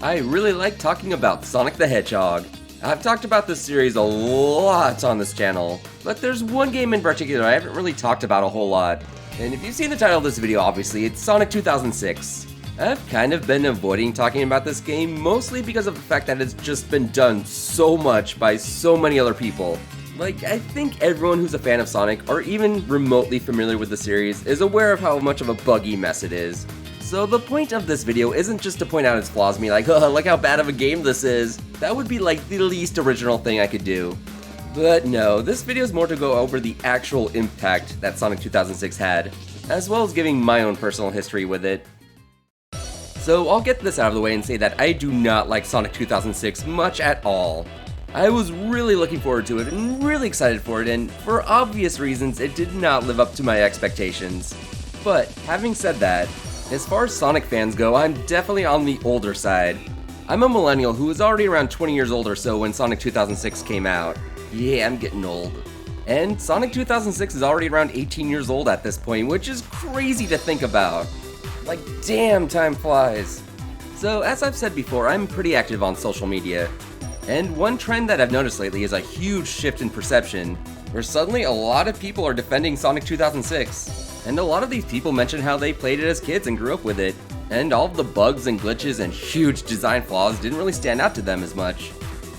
I really like talking about Sonic the Hedgehog. I've talked about this series a lot on this channel, but there's one game in particular I haven't really talked about a whole lot. And if you've seen the title of this video, obviously, it's Sonic 2006. I've kind of been avoiding talking about this game mostly because of the fact that it's just been done so much by so many other people. Like, I think everyone who's a fan of Sonic, or even remotely familiar with the series, is aware of how much of a buggy mess it is. So the point of this video isn't just to point out its flaws and be like, oh, look how bad of a game this is. That would be like the least original thing I could do. But no, this video is more to go over the actual impact that Sonic 2006 had, as well as giving my own personal history with it. So I'll get this out of the way and say that I do not like Sonic 2006 much at all. I was really looking forward to it and really excited for it, and for obvious reasons it did not live up to my expectations. But having said that, as far as Sonic fans go, I'm definitely on the older side. I'm a millennial who was already around 20 years old or so when Sonic 2006 came out. Yeah, I'm getting old. And Sonic 2006 is already around 18 years old at this point, which is crazy to think about. Like, damn, time flies. So, as I've said before, I'm pretty active on social media. And one trend that I've noticed lately is a huge shift in perception, where suddenly a lot of people are defending Sonic 2006. And a lot of these people mention how they played it as kids and grew up with it, and all of the bugs and glitches and huge design flaws didn't really stand out to them as much.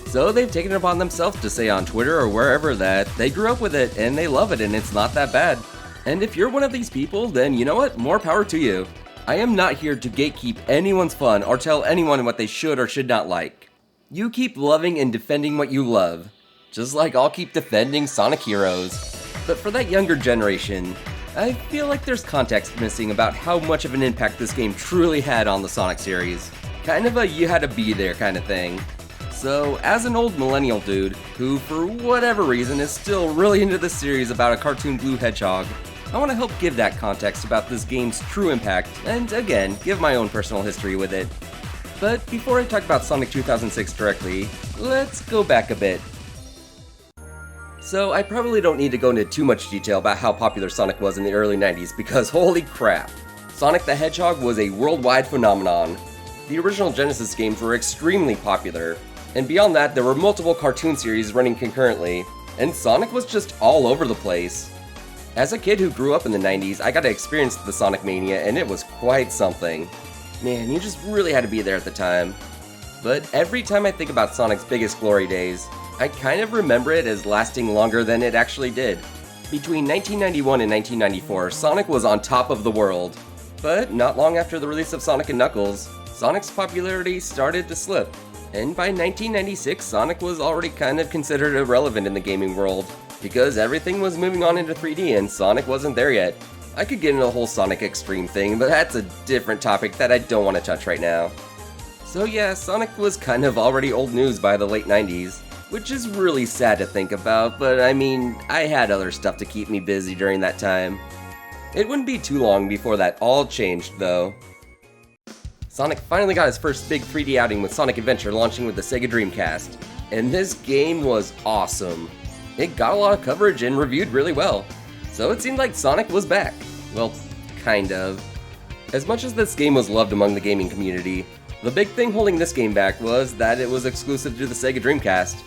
So they've taken it upon themselves to say on Twitter or wherever that they grew up with it and they love it and it's not that bad. And if you're one of these people, then you know what? More power to you. I am not here to gatekeep anyone's fun or tell anyone what they should or should not like. You keep loving and defending what you love, just like I'll keep defending Sonic Heroes. But for that younger generation, I feel like there's context missing about how much of an impact this game truly had on the Sonic series. Kind of a you had to be there kind of thing. So, as an old millennial dude, who for whatever reason is still really into this series about a cartoon blue hedgehog, I want to help give that context about this game's true impact, and again, give my own personal history with it. But before I talk about Sonic 2006 directly, let's go back a bit. So I probably don't need to go into too much detail about how popular Sonic was in the early 90s because holy crap, Sonic the Hedgehog was a worldwide phenomenon. The original Genesis games were extremely popular, and beyond that there were multiple cartoon series running concurrently, and Sonic was just all over the place. As a kid who grew up in the 90s, I got to experience the Sonic Mania and it was quite something. Man, you just really had to be there at the time. But every time I think about Sonic's biggest glory days, I kind of remember it as lasting longer than it actually did. Between 1991 and 1994, Sonic was on top of the world. But not long after the release of Sonic & Knuckles, Sonic's popularity started to slip. And by 1996, Sonic was already kind of considered irrelevant in the gaming world, because everything was moving on into 3D and Sonic wasn't there yet. I could get into the whole Sonic Extreme thing, but that's a different topic that I don't want to touch right now. So yeah, Sonic was kind of already old news by the late 90s, which is really sad to think about, but I mean, I had other stuff to keep me busy during that time. It wouldn't be too long before that all changed, though. Sonic finally got his first big 3D outing with Sonic Adventure launching with the Sega Dreamcast, and this game was awesome. It got a lot of coverage and reviewed really well, so it seemed like Sonic was back. Well, kind of. As much as this game was loved among the gaming community, the big thing holding this game back was that it was exclusive to the Sega Dreamcast.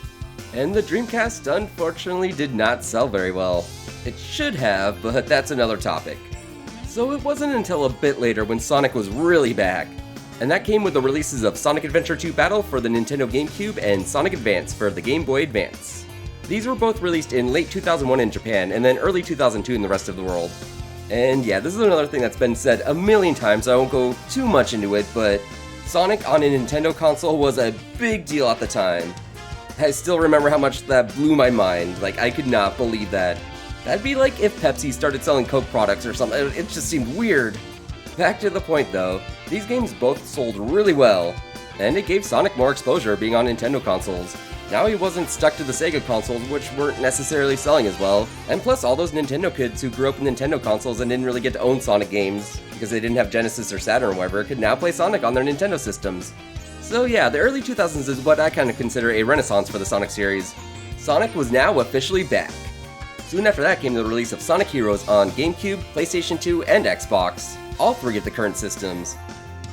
And the Dreamcast unfortunately did not sell very well. It should have, but that's another topic. So it wasn't until a bit later when Sonic was really back, and that came with the releases of Sonic Adventure 2 Battle for the Nintendo GameCube and Sonic Advance for the Game Boy Advance. These were both released in late 2001 in Japan and then early 2002 in the rest of the world. And yeah, this is another thing that's been said a million times, so I won't go too much into it, but Sonic on a Nintendo console was a big deal at the time. I still remember how much that blew my mind. Like, I could not believe that. That'd be like if Pepsi started selling Coke products or something. It just seemed weird. Back to the point though, these games both sold really well, and it gave Sonic more exposure being on Nintendo consoles. Now he wasn't stuck to the Sega consoles, which weren't necessarily selling as well, and plus all those Nintendo kids who grew up with Nintendo consoles and didn't really get to own Sonic games, because they didn't have Genesis or Saturn or whatever, could now play Sonic on their Nintendo systems. So yeah, the early 2000s is what I kind of consider a renaissance for the Sonic series. Sonic was now officially back. Soon after that came the release of Sonic Heroes on GameCube, PlayStation 2, and Xbox, all three of the current systems.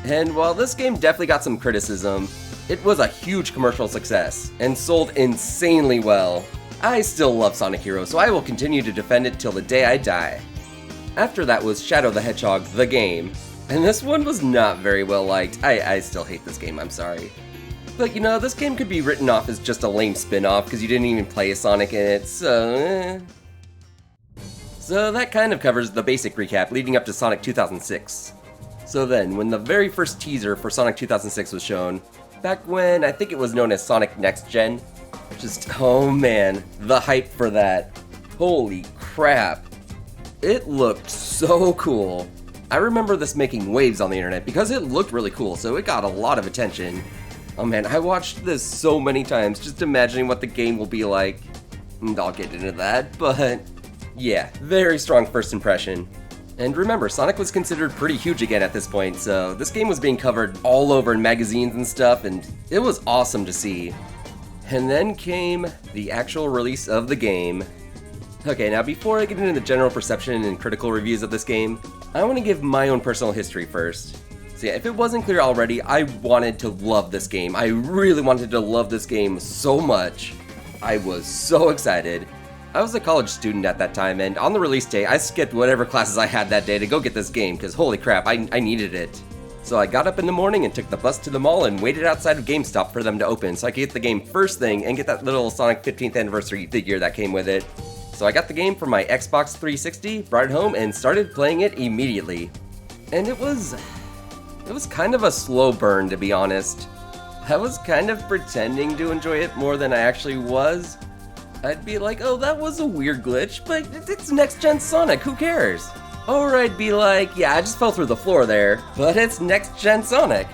And while this game definitely got some criticism, it was a huge commercial success and sold insanely well. I still love Sonic Heroes, so I will continue to defend it till the day I die. After that was Shadow the Hedgehog, the game. And this one was not very well liked. I still hate this game, I'm sorry. But you know, this game could be written off as just a lame spin-off because you didn't even play as Sonic in it, so So that kind of covers the basic recap leading up to Sonic 2006. So then, when the very first teaser for Sonic 2006 was shown, back when I think it was known as Sonic Next Gen, oh man, the hype for that. Holy crap. It looked so cool. I remember this making waves on the internet because it looked really cool, so it got a lot of attention. Oh man, I watched this so many times just imagining what the game will be like. I'll get into that, but yeah, very strong first impression. And remember, Sonic was considered pretty huge again at this point, so this game was being covered all over in magazines and stuff, and it was awesome to see. And then came the actual release of the game. Okay, now before I get into the general perception and critical reviews of this game, I want to give my own personal history first. So yeah, if it wasn't clear already, I wanted to love this game. I really wanted to love this game so much. I was so excited. I was a college student at that time, and on the release day, I skipped whatever classes I had that day to go get this game, because holy crap, I needed it. So I got up in the morning and took the bus to the mall and waited outside of GameStop for them to open so I could get the game first thing and get that little Sonic 15th anniversary figure that came with it. So I got the game for my Xbox 360, brought it home, and started playing it immediately. And it was kind of a slow burn, to be honest. I was kind of pretending to enjoy it more than I actually was. I'd be like, oh, that was a weird glitch, but it's next-gen Sonic, who cares? Or I'd be like, yeah, I just fell through the floor there, but it's next-gen Sonic.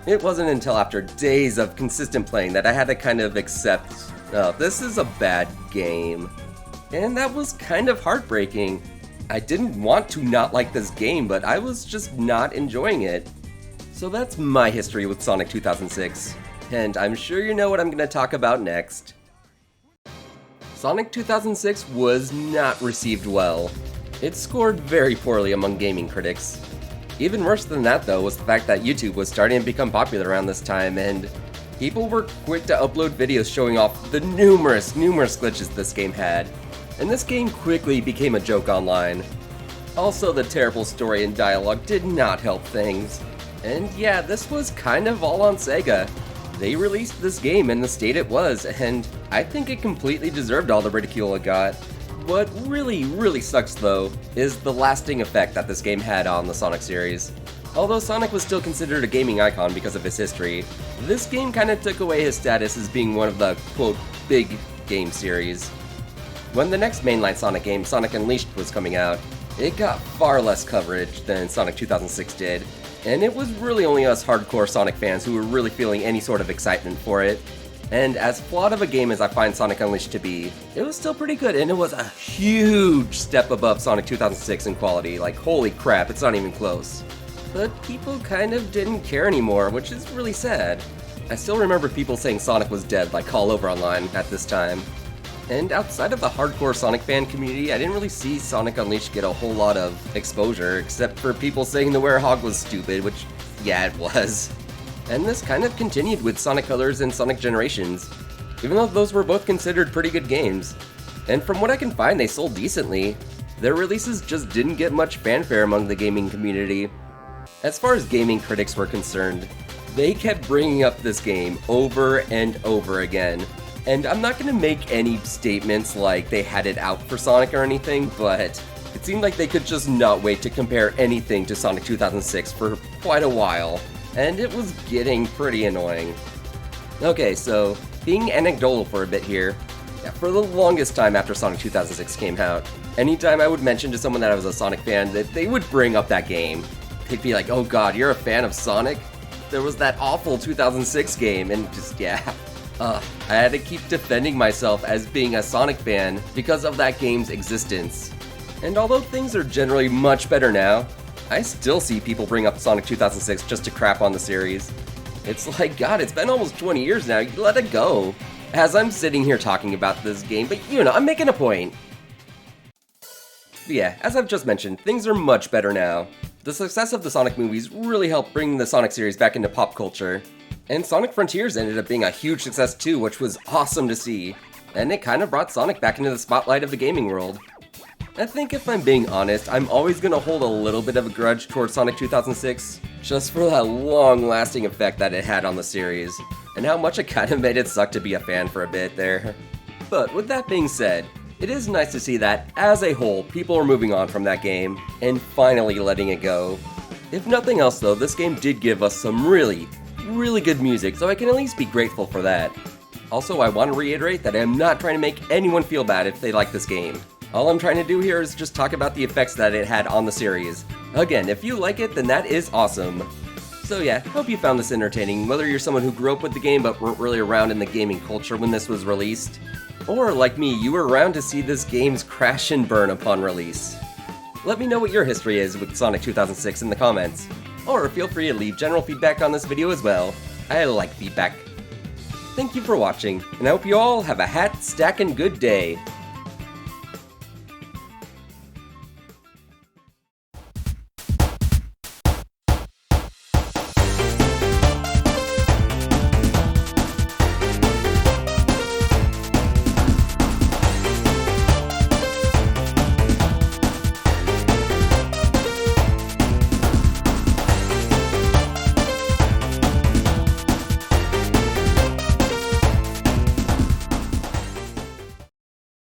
It wasn't until after days of consistent playing that I had to kind of accept, oh, this is a bad game. And that was kind of heartbreaking. I didn't want to not like this game, but I was just not enjoying it. So that's my history with Sonic 2006, and I'm sure you know what I'm going to talk about next. Sonic 2006 was not received well. It scored very poorly among gaming critics. Even worse than that though was the fact that YouTube was starting to become popular around this time, and people were quick to upload videos showing off the numerous glitches this game had. And this game quickly became a joke online. Also, the terrible story and dialogue did not help things. And yeah, this was kind of all on Sega. They released this game in the state it was, and I think it completely deserved all the ridicule it got. What really sucks though, is the lasting effect that this game had on the Sonic series. Although Sonic was still considered a gaming icon because of his history, this game kinda took away his status as being one of the, quote, big game series. When the next mainline Sonic game, Sonic Unleashed, was coming out, it got far less coverage than Sonic 2006 did, and it was really only us hardcore Sonic fans who were really feeling any sort of excitement for it. And as flawed of a game as I find Sonic Unleashed to be, it was still pretty good, and it was a huge step above Sonic 2006 in quality. Like, holy crap, it's not even close. But people kind of didn't care anymore, which is really sad. I still remember people saying Sonic was dead, like all over online at this time. And outside of the hardcore Sonic fan community, I didn't really see Sonic Unleashed get a whole lot of exposure, except for people saying the Hedgehog was stupid, which, yeah, it was. And this kind of continued with Sonic Colors and Sonic Generations, even though those were both considered pretty good games. And from what I can find, they sold decently. Their releases just didn't get much fanfare among the gaming community. As far as gaming critics were concerned, they kept bringing up this game over and over again. And I'm not going to make any statements like they had it out for Sonic or anything, but it seemed like they could just not wait to compare anything to Sonic 2006 for quite a while. And it was getting pretty annoying. Okay, so being anecdotal for a bit here, for the longest time after Sonic 2006 came out, anytime I would mention to someone that I was a Sonic fan, that they would bring up that game. They'd be like, oh god, you're a fan of Sonic? There was that awful 2006 game, and just, yeah. I had to keep defending myself as being a Sonic fan because of that game's existence. And although things are generally much better now, I still see people bring up Sonic 2006 just to crap on the series. It's like, god, it's been almost 20 years now, you let it go. As I'm sitting here talking about this game, but you know, I'm making a point. But yeah, as I've just mentioned, things are much better now. The success of the Sonic movies really helped bring the Sonic series back into pop culture. And Sonic Frontiers ended up being a huge success too, which was awesome to see. And it kind of brought Sonic back into the spotlight of the gaming world. I think if I'm being honest, I'm always going to hold a little bit of a grudge towards Sonic 2006, just for that long-lasting effect that it had on the series, and how much it kind of made it suck to be a fan for a bit there. But with that being said, it is nice to see that, as a whole, people are moving on from that game, and finally letting it go. If nothing else though, this game did give us some really good music, so I can at least be grateful for that. Also, I want to reiterate that I am not trying to make anyone feel bad if they like this game. All I'm trying to do here is just talk about the effects that it had on the series. Again, if you like it, then that is awesome. So yeah, hope you found this entertaining, whether you're someone who grew up with the game but weren't really around in the gaming culture when this was released. Or, like me, you were around to see this game's crash and burn upon release. Let me know what your history is with Sonic 2006 in the comments. Or feel free to leave general feedback on this video as well. I like feedback. Thank you for watching, and I hope you all have a hat-stacking good day.